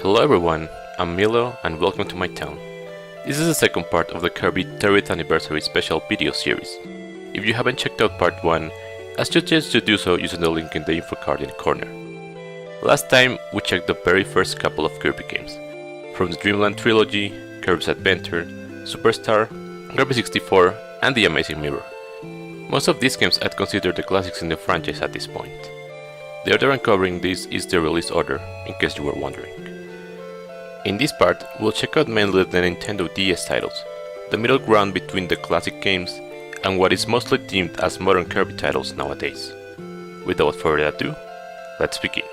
Hello everyone, I'm Milo and welcome to my town. This is the second part of the Kirby 30th anniversary special video series. If you haven't checked out part 1, I suggest you do so using the link in the info card in the corner. Last time we checked the very first couple of Kirby games, from the Dreamland Trilogy, Kirby's Adventure, Superstar, Kirby 64 and The Amazing Mirror. Most of these games I'd consider the classics in the franchise at this point. The order I'm covering this is the release order, in case you were wondering. In this part, we'll check out mainly the Nintendo DS titles, the middle ground between the classic games and what is mostly deemed as modern Kirby titles nowadays. Without further ado, let's begin.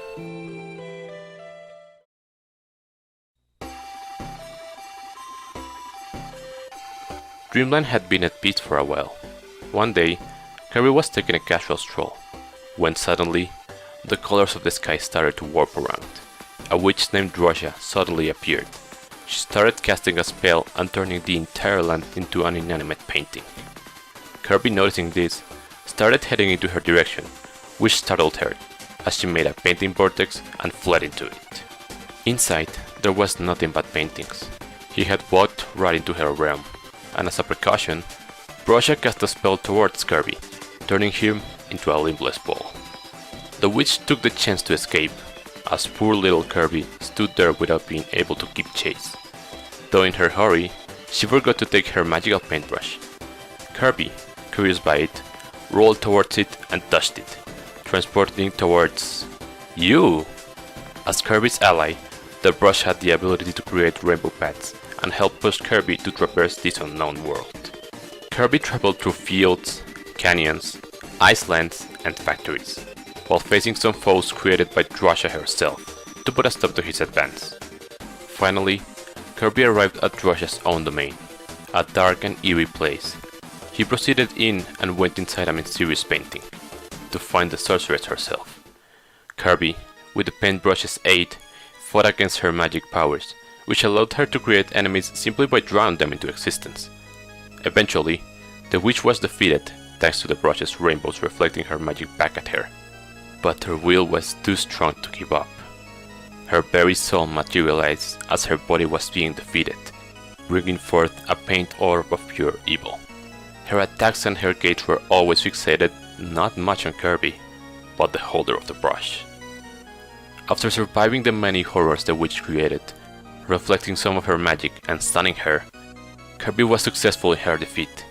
Dreamland had been at peace for a while. One day, Kirby was taking a casual stroll, when suddenly, the colors of the sky started to warp around. A witch named Drosha suddenly appeared. She started casting a spell and turning the entire land into an inanimate painting. Kirby, noticing this, started heading into her direction, which startled her, as she made a painting vortex and fled into it. Inside, there was nothing but paintings. He had walked right into her realm, and as a precaution, Drosha cast a spell towards Kirby, turning him into a limbless ball. The witch took the chance to escape, as poor little Kirby stood there without being able to keep chase. Though in her hurry, she forgot to take her magical paintbrush. Kirby, curious by it, rolled towards it and touched it, transporting it towards you! As Kirby's ally, the brush had the ability to create rainbow paths and help push Kirby to traverse this unknown world. Kirby traveled through fields, canyons, icelands, and factories, while facing some foes created by Drosha herself, to put a stop to his advance. Finally, Kirby arrived at Drosha's own domain, a dark and eerie place. He proceeded in and went inside a mysterious painting, to find the sorceress herself. Kirby, with the paintbrush's aid, fought against her magic powers, which allowed her to create enemies simply by drawing them into existence. Eventually, the witch was defeated thanks to the brush's rainbows reflecting her magic back at her. But her will was too strong to give up. Her very soul materialized as her body was being defeated, bringing forth a paint orb of pure evil. Her attacks and her gaze were always fixated not much on Kirby, but the holder of the brush. After surviving the many horrors the witch created, reflecting some of her magic and stunning her, Kirby was successful in her defeat.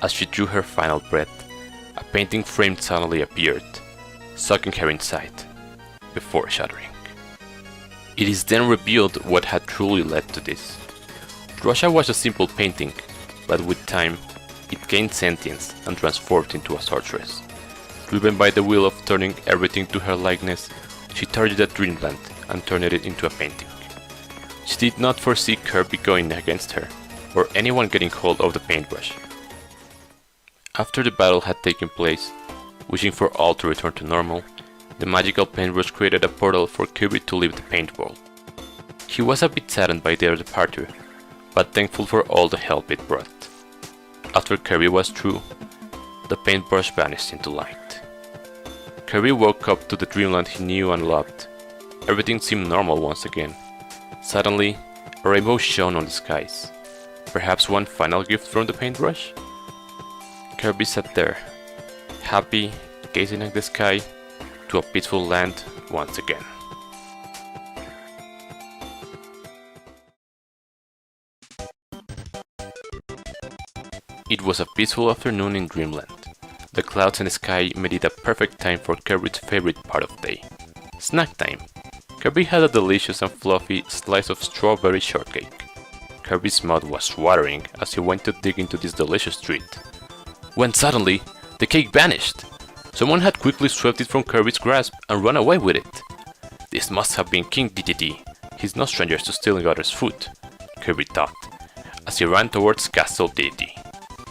As she drew her final breath, a painting frame suddenly appeared, sucking her inside, before shattering. It is then revealed what had truly led to this. Drosha was a simple painting, but with time, it gained sentience and transformed into a sorceress. Driven by the will of turning everything to her likeness, she targeted Dreamland and turned it into a painting. She did not foresee Kirby going against her, or anyone getting hold of the paintbrush. After the battle had taken place, wishing for all to return to normal, the magical paintbrush created a portal for Kirby to leave the paint world. He was a bit saddened by their departure, but thankful for all the help it brought. After Kirby was through, the paintbrush vanished into light. Kirby woke up to the dreamland he knew and loved. Everything seemed normal once again. Suddenly, a rainbow shone on the skies. Perhaps one final gift from the paintbrush? Kirby sat there, happy, gazing at the sky, to a peaceful land once again. It was a peaceful afternoon in Dreamland. The clouds and the sky made it a perfect time for Kirby's favorite part of the day, snack time. Kirby had a delicious and fluffy slice of strawberry shortcake. Kirby's mouth was watering as he went to dig into this delicious treat, when suddenly, the cake vanished. Someone had quickly swept it from Kirby's grasp and run away with it. This must have been King DDD. He's no stranger to stealing others' food, Kirby thought, as he ran towards Castle DDD.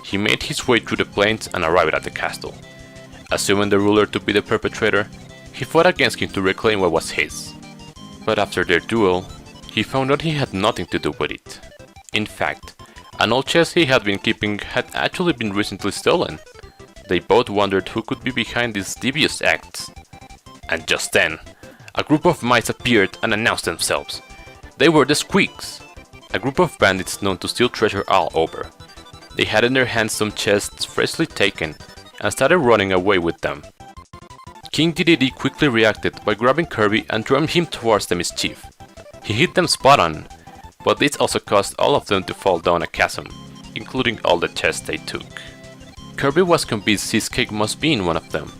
He made his way through the plains and arrived at the castle. Assuming the ruler to be the perpetrator, he fought against him to reclaim what was his. But after their duel, he found out he had nothing to do with it. In fact, an old chest he had been keeping had actually been recently stolen. They both wondered who could be behind these devious acts. And just then, a group of mice appeared and announced themselves. They were the Squeaks, a group of bandits known to steal treasure all over. They had in their hands some chests freshly taken and started running away with them. King Dedede quickly reacted by grabbing Kirby and drawing him towards the mischief. He hit them spot on, but this also caused all of them to fall down a chasm, including all the chests they took. Kirby was convinced his cake must be in one of them.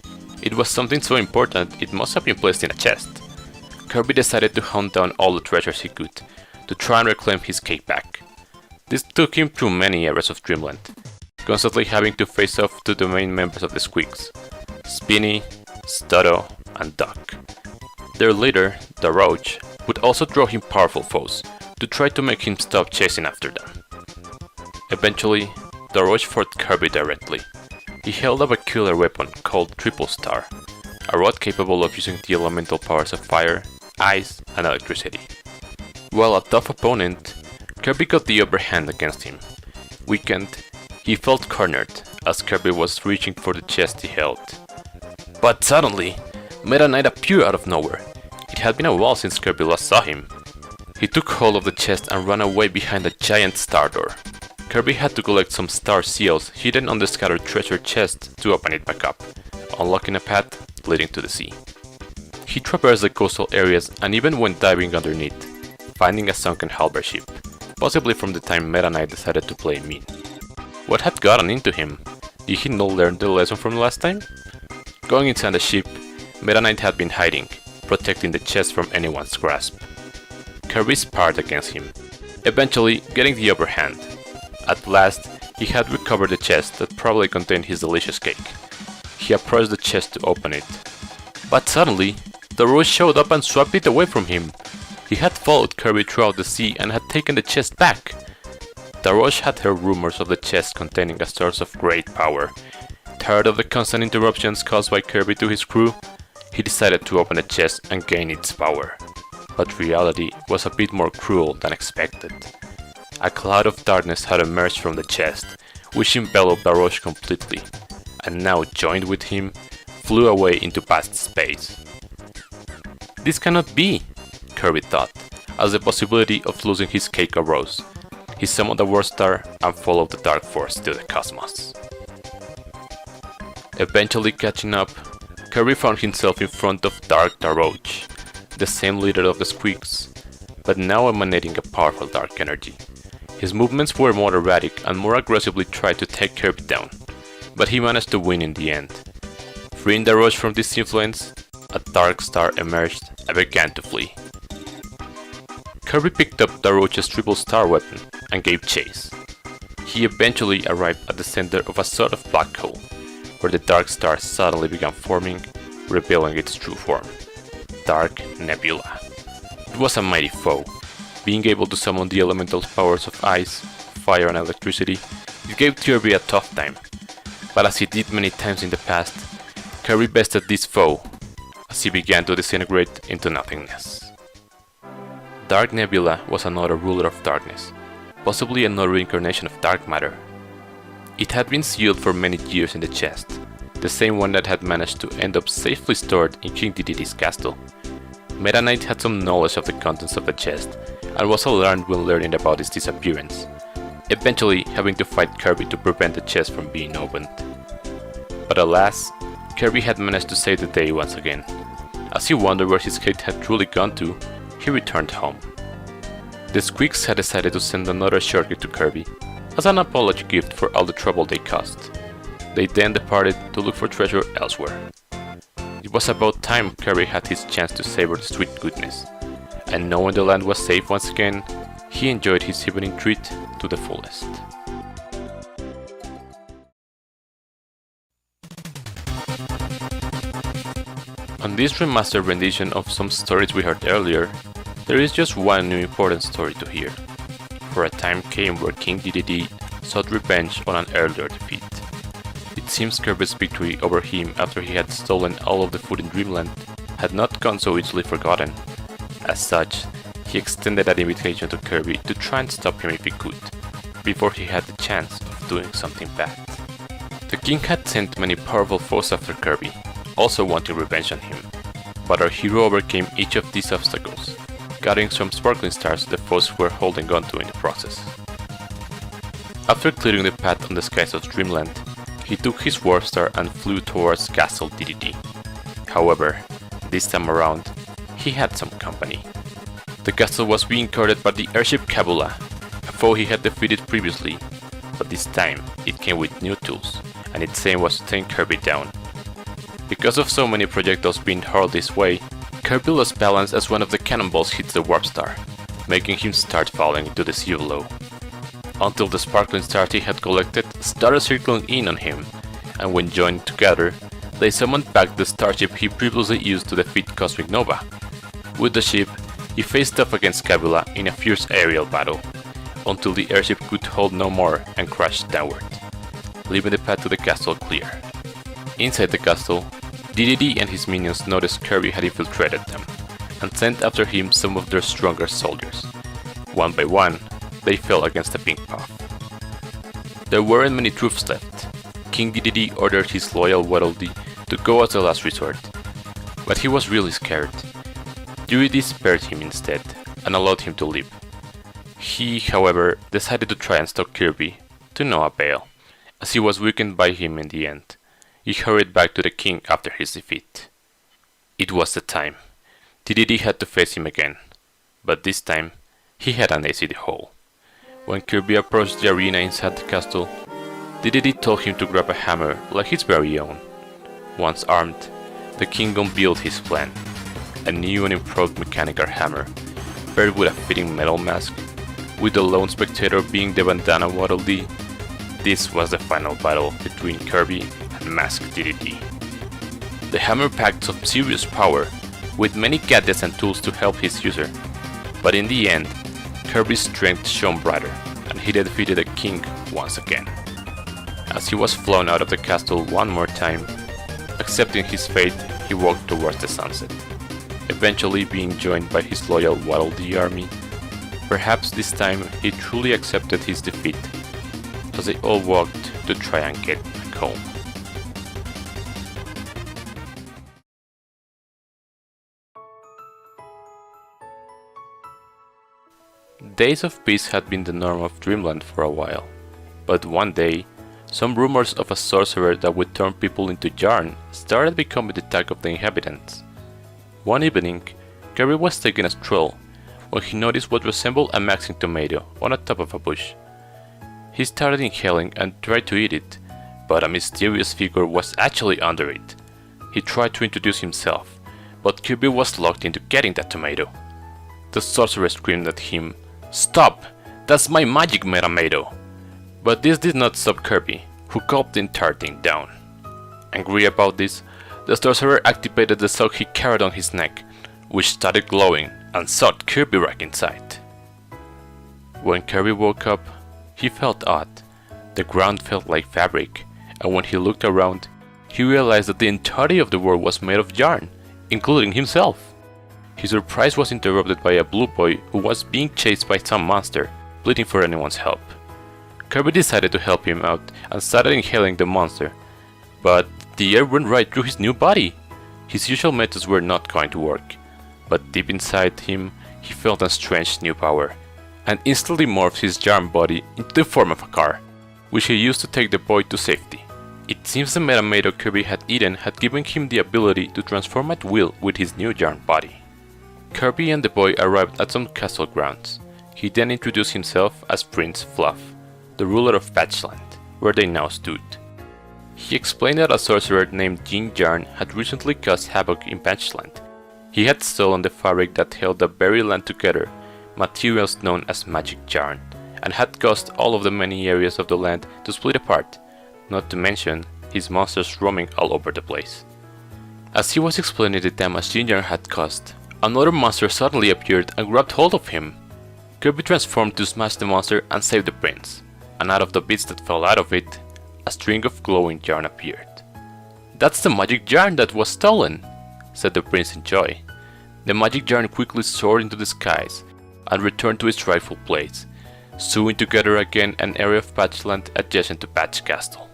It was something so important it must have been placed in a chest. Kirby decided to hunt down all the treasures he could, to try and reclaim his cake back. This took him through many areas of Dreamland, constantly having to face off to the main members of the Squeaks, Spinny, Stutto, and Duck. Their leader, the Roach, would also draw him powerful foes, to try to make him stop chasing after them. Eventually, the Roach fought Kirby directly. He held up a killer weapon called Triple Star, a rod capable of using the elemental powers of fire, ice, and electricity. While a tough opponent, Kirby got the upper hand against him. Weakened, he felt cornered as Kirby was reaching for the chest he held. But suddenly, Meta Knight appeared out of nowhere. It had been a while since Kirby last saw him. He took hold of the chest and ran away behind a giant star door. Kirby had to collect some star seals hidden on the scattered treasure chest to open it back up, unlocking a path leading to the sea. He traversed the coastal areas and even went diving underneath, finding a sunken halberd ship, possibly from the time Meta Knight decided to play mean. What had gotten into him? Did he not learn the lesson from last time? Going inside the ship, Meta Knight had been hiding, protecting the chest from anyone's grasp. Kirby sparred against him, eventually getting the upper hand. At last, he had recovered the chest that probably contained his delicious cake. He approached the chest to open it. But suddenly, the Roach showed up and swept it away from him. He had followed Kirby throughout the sea and had taken the chest back. The Roach had heard rumors of the chest containing a source of great power. Tired of the constant interruptions caused by Kirby to his crew, he decided to open the chest and gain its power. But reality was a bit more cruel than expected. A cloud of darkness had emerged from the chest, which enveloped the Roach completely, and now joined with him, flew away into vast space. This cannot be, Kirby thought, as the possibility of losing his cake arose. He summoned the World Star and followed the Dark Force to the cosmos. Eventually catching up, Kirby found himself in front of Dark the Roach, the same leader of the Squeaks, but now emanating a powerful dark energy. His movements were more erratic and more aggressively tried to take Kirby down, but he managed to win in the end. Freeing the Roach from this influence, a Dark Star emerged and began to flee. Kirby picked up the Roach's Triple Star weapon and gave chase. He eventually arrived at the center of a sort of black hole, where the Dark Star suddenly began forming, revealing its true form, Dark Nebula. It was a mighty foe. Being able to summon the elemental powers of ice, fire and electricity, it gave Kirby a tough time. But as he did many times in the past, Kirby bested this foe as he began to disintegrate into nothingness. Dark Nebula was another ruler of darkness, possibly another incarnation of dark matter. It had been sealed for many years in the chest, the same one that had managed to end up safely stored in King Dedede's castle. Meta Knight had some knowledge of the contents of the chest, and was alarmed when learning about its disappearance, eventually having to fight Kirby to prevent the chest from being opened. But alas, Kirby had managed to save the day once again. As he wondered where his cake had truly gone to, he returned home. The Squeaks had decided to send another shortcut to Kirby, as an apology gift for all the trouble they caused. They then departed to look for treasure elsewhere. It was about time Kirby had his chance to savor the sweet goodness, and knowing the land was safe once again, he enjoyed his evening treat to the fullest. On this remastered rendition of some stories we heard earlier, there is just one new important story to hear. For a time came where King Dedede sought revenge on an earlier defeat. It seems Kirby's victory over him after he had stolen all of the food in Dreamland had not gone so easily forgotten. As such, he extended an invitation to Kirby to try and stop him if he could, before he had the chance of doing something bad. The king had sent many powerful foes after Kirby, also wanting revenge on him, but our hero overcame each of these obstacles, gathering some sparkling stars the foes were holding onto in the process. After clearing the path on the skies of Dreamland, he took his warp star and flew towards Castle DDD. However, this time around, he had some company. The castle was being guarded by the airship Kabula, a foe he had defeated previously, but this time it came with new tools, and its aim was to take Kirby down. Because of so many projectiles being hurled this way, Kirby lost balance as one of the cannonballs hits the warp star, making him start falling into the sea below. Until the sparkling stars he had collected started circling in on him, and when joined together, they summoned back the starship he previously used to defeat Cosmic Nova. With the ship, he faced off against Kabula in a fierce aerial battle, until the airship could hold no more and crashed downward, leaving the path to the castle clear. Inside the castle, DDD and his minions noticed Kirby had infiltrated them, and sent after him some of their stronger soldiers. One by one, they fell against the pink path. There weren't many troops left. King DDD ordered his loyal Waddle-Dee to go as a last resort, but he was really scared. DDD spared him instead, and allowed him to leave. He, however, decided to try and stop Kirby, to no avail, as he was weakened by him in the end. He hurried back to the king after his defeat. It was the time. DDD had to face him again, but this time, he had an easy hole. When Kirby approached the arena inside the castle, DDD told him to grab a hammer like his very own. Once armed, the king unveiled his plan. A new and improved mechanical hammer, paired with a fitting metal mask, with the lone spectator being the bandana Waddle-Dee. This was the final battle between Kirby and Masked DDD. The hammer packed some serious power, with many gadgets and tools to help his user, but in the end, Kirby's strength shone brighter, and he defeated the king once again. As he was flown out of the castle one more time, accepting his fate, he walked towards the sunset, eventually being joined by his loyal Waddle-Dee army. Perhaps this time he truly accepted his defeat, as they all walked to try and get back home. Days of peace had been the norm of Dreamland for a while, but one day, some rumors of a sorcerer that would turn people into yarn started becoming the talk of the inhabitants. One evening, Kirby was taking a stroll when he noticed what resembled a maxing tomato on the top of a bush. He started inhaling and tried to eat it, but a mysterious figure was actually under it. He tried to introduce himself, but Kirby was locked into getting that tomato. The sorcerer screamed at him, "Stop! That's my magic tomato!" But this did not stop Kirby, who gulped the entire thing down. Angry about this, the sorcerer activated the sock he carried on his neck, which started glowing and sucked Kirby back inside. When Kirby woke up, he felt odd. The ground felt like fabric, and when he looked around, he realized that the entirety of the world was made of yarn, including himself. His surprise was interrupted by a blue boy who was being chased by some monster, pleading for anyone's help. Kirby decided to help him out and started inhaling the monster, but the air went right through his new body. His usual methods were not going to work, but deep inside him, he felt a strange new power, and instantly morphed his yarn body into the form of a car, which he used to take the boy to safety. It seems the tomato Kirby had eaten had given him the ability to transform at will with his new yarn body. Kirby and the boy arrived at some castle grounds. He then introduced himself as Prince Fluff, the ruler of Patchland, where they now stood. He explained that a sorcerer named Jin Yarn had recently caused havoc in Patchland. He had stolen the fabric that held the very land together, materials known as magic yarn, and had caused all of the many areas of the land to split apart, not to mention his monsters roaming all over the place. As he was explaining the damage Jin Yarn had caused, another monster suddenly appeared and grabbed hold of him. Kirby transformed to smash the monster and save the prince, and out of the bits that fell out of it, a string of glowing yarn appeared. "That's the magic yarn that was stolen," said the prince in joy. The magic yarn quickly soared into the skies and returned to its rightful place, sewing together again an area of Patchland adjacent to Patch Castle.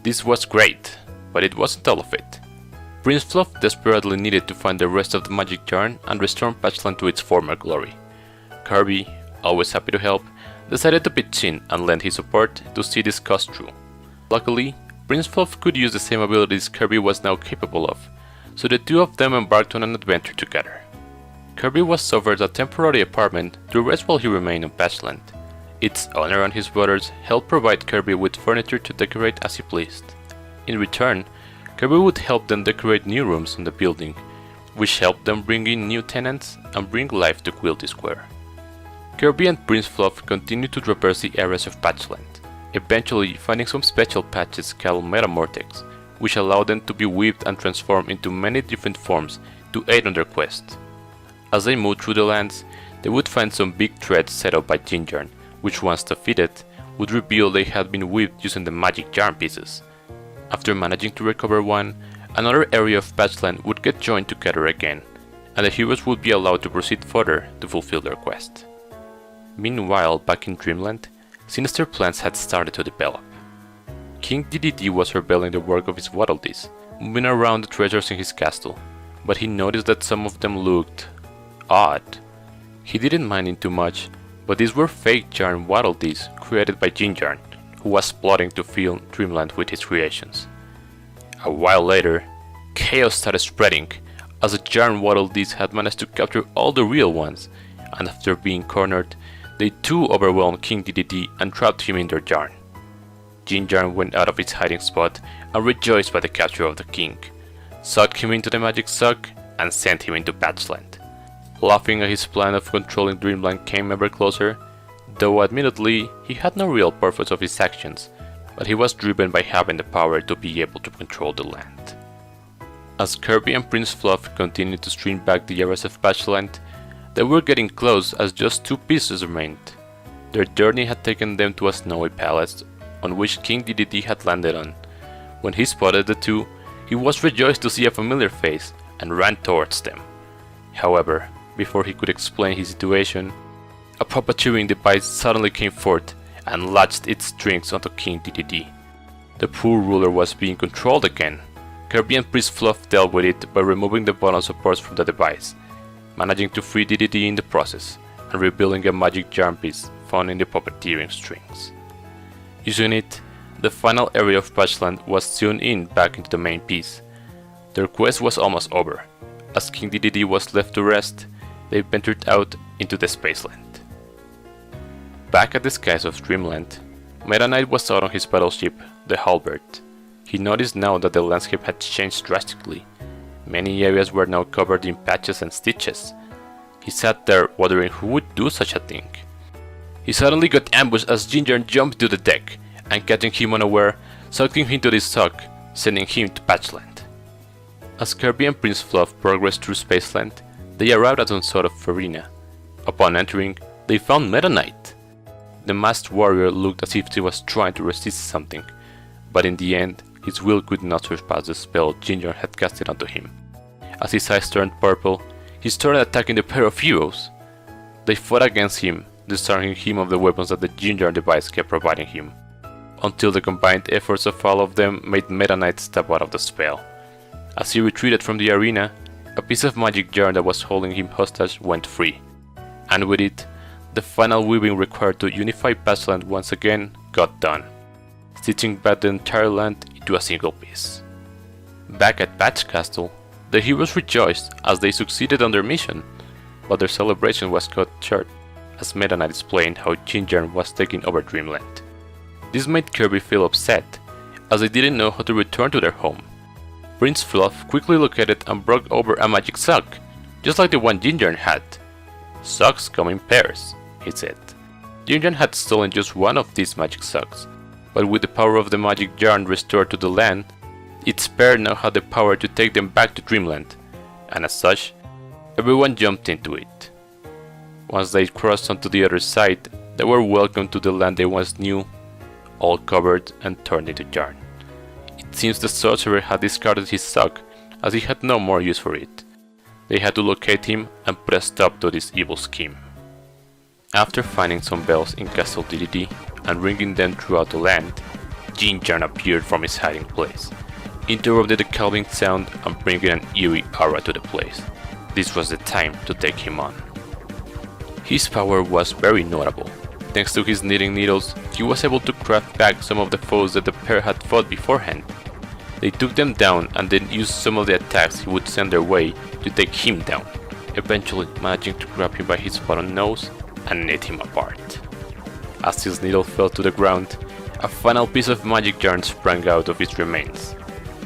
This was great, but it wasn't all of it. Prince Fluff desperately needed to find the rest of the magic yarn and restore Patchland to its former glory. Kirby, always happy to help, decided to pitch in and lend his support to see this cause through. Luckily, Prince Fluff could use the same abilities Kirby was now capable of, so the two of them embarked on an adventure together. Kirby was offered a temporary apartment to rest while he remained on Patchland. Its owner and his brothers helped provide Kirby with furniture to decorate as he pleased. In return, Kirby would help them decorate new rooms in the building, which helped them bring in new tenants and bring life to Quilty Square. Kirby and Prince Fluff continued to traverse the areas of Patchland, eventually finding some special patches called metamortics, which allowed them to be weaved and transformed into many different forms to aid on their quest. As they moved through the lands, they would find some big threads set up by Gingerm, which once defeated, would reveal they had been weaved using the magic yarn pieces. After managing to recover one, another area of Patchland would get joined together again, and the heroes would be allowed to proceed further to fulfill their quest. Meanwhile, back in Dreamland, sinister plans had started to develop. King DDD was revealing the work of his Waddle-Dees, moving around the treasures in his castle, but he noticed that some of them looked odd. He didn't mind it too much, but these were fake yarn Waddle-Dees created by Gingerm, who was plotting to fill Dreamland with his creations. A while later, chaos started spreading, as the yarn Waddle-Dees had managed to capture all the real ones, and after being cornered, they too overwhelmed King DDD and trapped him in their yarn. Gingerm went out of his hiding spot and rejoiced by the capture of the king, sucked him into the magic suck, and sent him into Patchland. Laughing at his plan of controlling Dreamland came ever closer, though admittedly he had no real purpose of his actions, but he was driven by having the power to be able to control the land. As Kirby and Prince Fluff continued to stream back the areas of Patchland, they were getting close as just 2 pieces remained. Their journey had taken them to a snowy palace on which King DDD had landed on. When he spotted the two, he was rejoiced to see a familiar face and ran towards them. However, before he could explain his situation, a puppeteering device suddenly came forth and latched its strings onto King DDD. The poor ruler was being controlled again. Kirby and Prince Fluff dealt with it by removing the button supports from the device, managing to free DDD in the process, and revealing a magic yarn piece found in the puppeteering strings. Using it, the final area of Patchland was sewn in back into the main piece. Their quest was almost over. As King DDD was left to rest, they ventured out into the Spaceland. Back at the skies of Dreamland, Meta Knight was out on his battleship, the Halberd. He noticed now that the landscape had changed drastically. Many areas were now covered in patches and stitches. He sat there wondering who would do such a thing. He suddenly got ambushed as Gingerm jumped to the deck, and catching him unaware, sucked him into the suck, sending him to Patchland. As Kirby and Prince Fluff progressed through Spaceland, they arrived at some sort of arena. Upon entering, they found Meta Knight. The masked warrior looked as if he was trying to resist something, but in the end, his will could not surpass the spell Gingerm had casted onto him. As his eyes turned purple, he started attacking the pair of heroes. They fought against him, disarming him of the weapons that the Gingerm device kept providing him, until the combined efforts of all of them made Meta Knight step out of the spell. As he retreated from the arena, a piece of magic yarn that was holding him hostage went free, and with it, the final weaving required to unify Patchland once again got done, stitching back the entire land into a single piece. Back at Patch Castle, the heroes rejoiced as they succeeded on their mission, but their celebration was cut short as Meta Knight explained how Gingerm was taking over Dreamland. This made Kirby feel upset, as they didn't know how to return to their home. Prince Fluff quickly located and brought over a magic sock, just like the one Gingerm had. "Socks come in pairs," he said. Gingerm had stolen just one of these magic socks, but with the power of the magic yarn restored to the land, its pair now had the power to take them back to Dreamland, and as such, everyone jumped into it. Once they crossed onto the other side, they were welcomed to the land they once knew, all covered and turned into yarn. It seems the sorcerer had discarded his sock, as he had no more use for it. They had to locate him and put a stop to this evil scheme. After finding some bells in Castle DDD and ringing them throughout the land, Gingerm appeared from his hiding place. interrupted the calming sound and bringing an eerie aura to the place. This was the time to take him on. His power was very notable. Thanks to his knitting needles, he was able to craft back some of the foes that the pair had fought beforehand. They took them down and then used some of the attacks he would send their way to take him down, eventually managing to grab him by his bottom nose and knit him apart. As his needle fell to the ground, a final piece of magic yarn sprang out of its remains,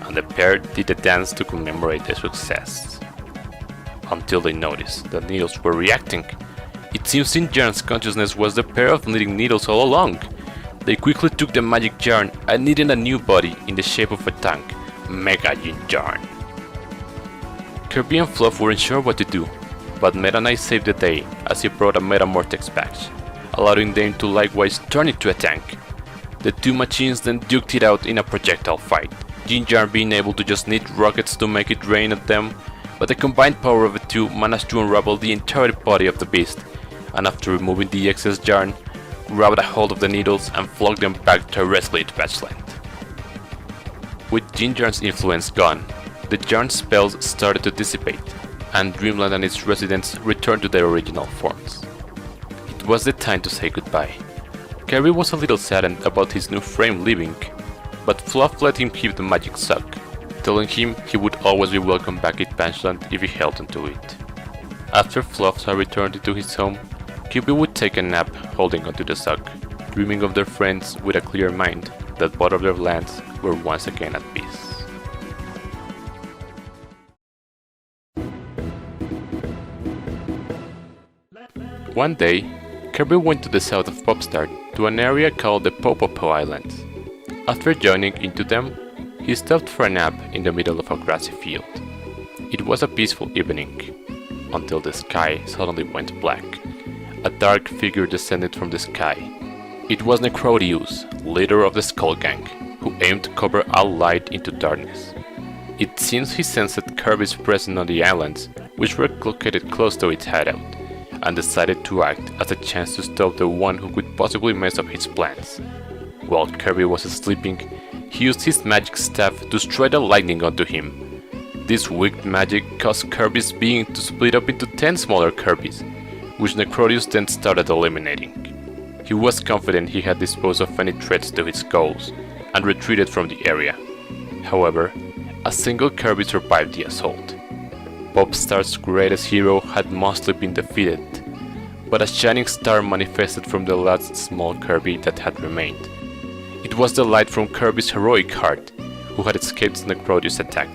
and the pair did a dance to commemorate their success. Until they noticed that needles were reacting. It seems in Yarn's consciousness was the pair of knitting needles all along. They quickly took the magic yarn and knitted a new body in the shape of a tank, Mega Yarn. Kirby and Fluff weren't sure what to do, but Meta Knight saved the day as he brought a Metamortex patch, allowing them to likewise turn into a tank. The two machines then duked it out in a projectile fight, Yarn being able to just knit rockets to make it rain at them, but the combined power of the two managed to unravel the entire body of the beast, and after removing the excess yarn, grabbed a hold of the needles and flogged them back directly to patch length. With Yarn's influence gone, the yarn spells started to dissipate, and Dreamland and its residents returned to their original forms. It was the time to say goodbye. Kirby was a little saddened about his new frame leaving, but Fluff let him keep the magic sock, telling him he would always be welcome back at Patchland if he held onto it. After Fluff had returned to his home, Kirby would take a nap holding onto the sock, dreaming of their friends with a clear mind that both of their lands were once again at peace. One day, Kirby went to the south of Popstar to an area called the Popopo Islands. After joining into them, he stopped for a nap in the middle of a grassy field. It was a peaceful evening, until the sky suddenly went black. A dark figure descended from the sky. It was Necrotius, leader of the Skull Gang, who aimed to cover all light into darkness. It seems he sensed Kirby's presence on the islands, which were located close to its hideout, and decided to act as a chance to stop the one who could possibly mess up his plans. While Kirby was sleeping, he used his magic staff to strike the lightning onto him. This wicked magic caused Kirby's being to split up into 10 smaller Kirbys, which Necrotius then started eliminating. He was confident he had disposed of any threats to his goals, and retreated from the area. However, a single Kirby survived the assault. Popstar's greatest hero had mostly been defeated, but a shining star manifested from the last small Kirby that had remained. It was the light from Kirby's heroic heart, who had escaped Necrotius' attack.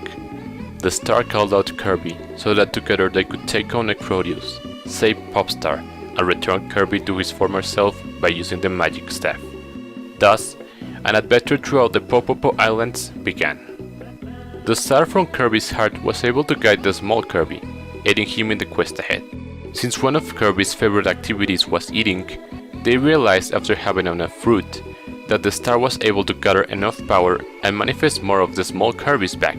The star called out to Kirby so that together they could take on Necrotius, save Popstar, and return Kirby to his former self by using the magic staff. Thus, an adventure throughout the Popopo Islands began. The star from Kirby's heart was able to guide the small Kirby, aiding him in the quest ahead. Since one of Kirby's favorite activities was eating, they realized after having enough fruit that the star was able to gather enough power and manifest more of the small Kirbys back.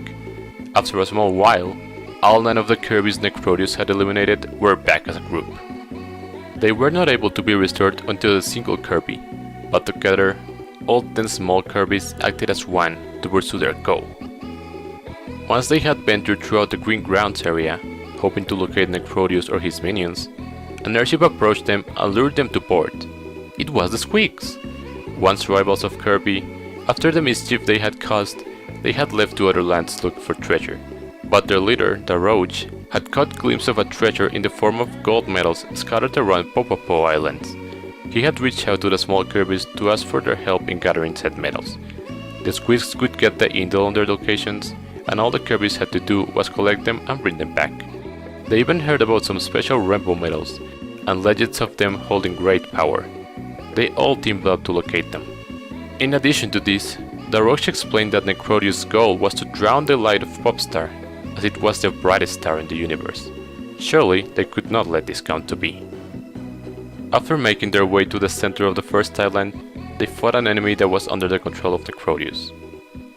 After a small while, all 9 of the Kirbys Necrotius had eliminated were back as a group. They were not able to be restored until a single Kirby, but together, all 10 small Kirbys acted as one to pursue their goal. Once they had ventured throughout the Green Grounds area, hoping to locate Necrotius or his minions, an airship approached them and lured them to port. It was the Squeaks! Once rivals of Kirby, after the mischief they had caused, they had left to other lands to look for treasure. But their leader, the Roach, had caught glimpse of a treasure in the form of gold medals scattered around Popopo Islands. He had reached out to the small Kirbys to ask for their help in gathering said medals. The Squeaks could get the intel on their locations, and all the Kirbys had to do was collect them and bring them back. They even heard about some special rainbow medals, and legends of them holding great power. They all teamed up to locate them. In addition to this, the Roach explained that Necrotius' goal was to drown the light of Popstar, as it was the brightest star in the universe. Surely they could not let this come to be. After making their way to the center of the first island, they fought an enemy that was under the control of Necrotius.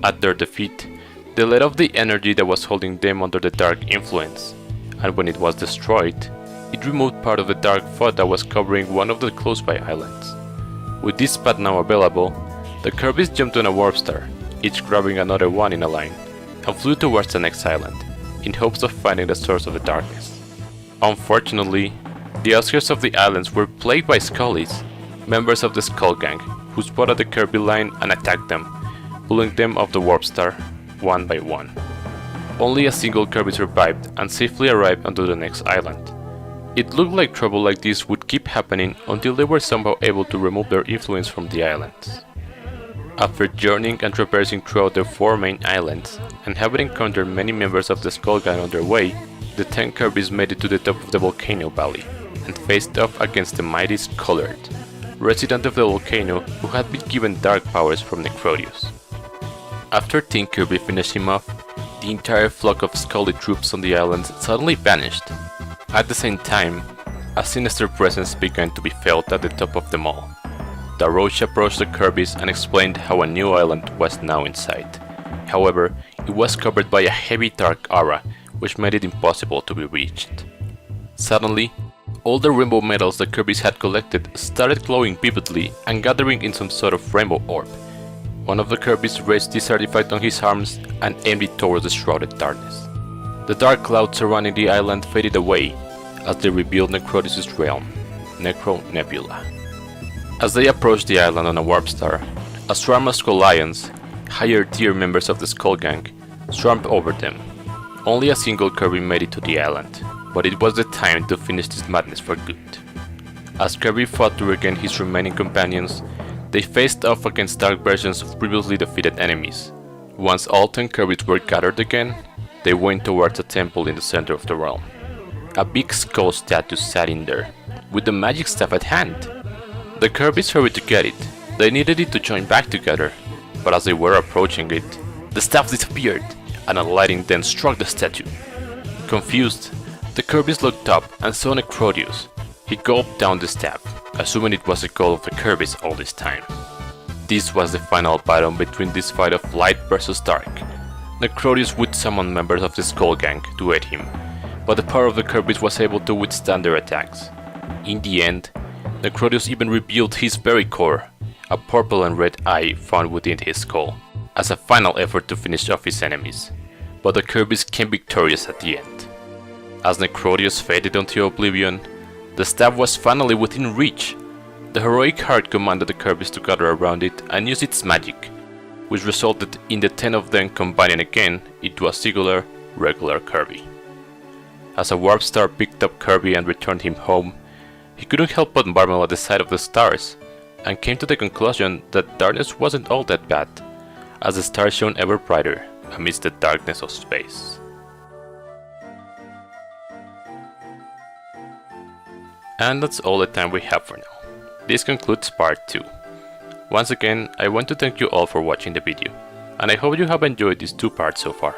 At their defeat, they let off the energy that was holding them under the dark influence, and when it was destroyed, it removed part of the dark fog that was covering one of the close-by islands. With this path now available, the Kirbys jumped on a warp star, each grabbing another one in a line, and flew towards the next island, in hopes of finding the source of the darkness. Unfortunately, the outskirts of the islands were plagued by Scullies, members of the Skull Gang, who spotted the Kirby line and attacked them, pulling them off the warp star one by one. Only a single Kirby survived and safely arrived onto the next island. It looked like trouble like this would keep happening until they were somehow able to remove their influence from the islands. After journeying and traversing throughout the 4 main islands, and having encountered many members of the Skull Gang on their way, the 10 Kirbys made it to the top of the volcano valley, and faced off against the mighty Skullard, resident of the volcano who had been given dark powers from Necrodius. After Team Kirby finished him off, the entire flock of Scully troops on the islands suddenly vanished. At the same time, a sinister presence began to be felt at the top of them all. The Roach approached the Kirbys and explained how a new island was now in sight. However, it was covered by a heavy dark aura, which made it impossible to be reached. Suddenly, all the rainbow metals the Kirbys had collected started glowing vividly and gathering in some sort of rainbow orb. One of the Kirbys raised this artifact on his arms and aimed it towards the shrouded darkness. The dark clouds surrounding the island faded away as they revealed Necrodius' realm, Necro Nebula. As they approached the island on a warp star, a swarm of Skull Lions, higher tier members of the Skull Gang, swarmed over them. Only a single Kirby made it to the island, but it was the time to finish this madness for good. As Kirby fought to regain his remaining companions, they faced off against dark versions of previously defeated enemies. Once all 10 Kirbys were gathered again, they went towards a temple in the center of the realm. A big skull statue sat in there, with the magic staff at hand. The Kirbys hurried to get it. They needed it to join back together, but as they were approaching it, the staff disappeared, and a lightning then struck the statue. Confused, the Kirbys looked up and saw Necrodius. He gulped down the staff, assuming it was the goal of the Kirbys all this time. This was the final battle between this fight of light versus dark. Necrodius would summon members of the Skull Gang to aid him, but the power of the Kirbys was able to withstand their attacks. In the end, Necrodius even revealed his very core, a purple and red eye found within his skull, as a final effort to finish off his enemies, but the Kirbys came victorious at the end. As Necrodius faded into oblivion, the staff was finally within reach. The heroic heart commanded the Kirbys to gather around it and use its magic, which resulted in the 10 of them combining again into a singular, regular Kirby. As a warp star picked up Kirby and returned him home, he couldn't help but marvel at the sight of the stars, and came to the conclusion that darkness wasn't all that bad, as the stars shone ever brighter amidst the darkness of space. And that's all the time we have for now. This concludes part 2. Once again, I want to thank you all for watching the video, and I hope you have enjoyed these 2 parts so far.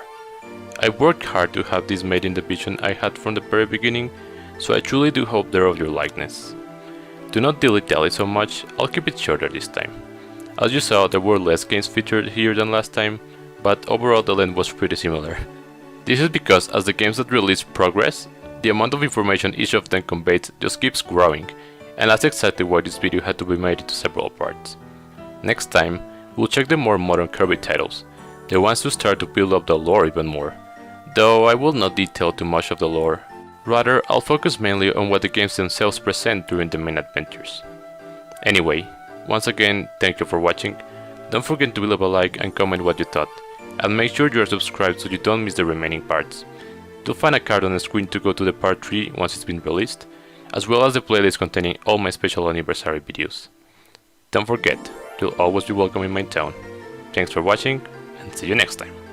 I worked hard to have this made in the vision I had from the very beginning, so I truly do hope they're of your likeness. Do not dilly-dally so much, I'll keep it shorter this time. As you saw, there were less games featured here than last time, but overall the length was pretty similar. This is because as the games that release progress, the amount of information each of them conveys just keeps growing, and that's exactly why this video had to be made into several parts. Next time, we'll check the more modern Kirby titles, the ones to start to build up the lore even more. Though I will not detail too much of the lore, rather I'll focus mainly on what the games themselves present during the main adventures. Anyway, once again, thank you for watching, don't forget to leave a like and comment what you thought, and make sure you are subscribed so you don't miss the remaining parts. You'll find a card on the screen to go to the part 3 once it's been released, as well as the playlist containing all my special anniversary videos. Don't forget, you'll always be welcome in my town. Thanks for watching, and see you next time.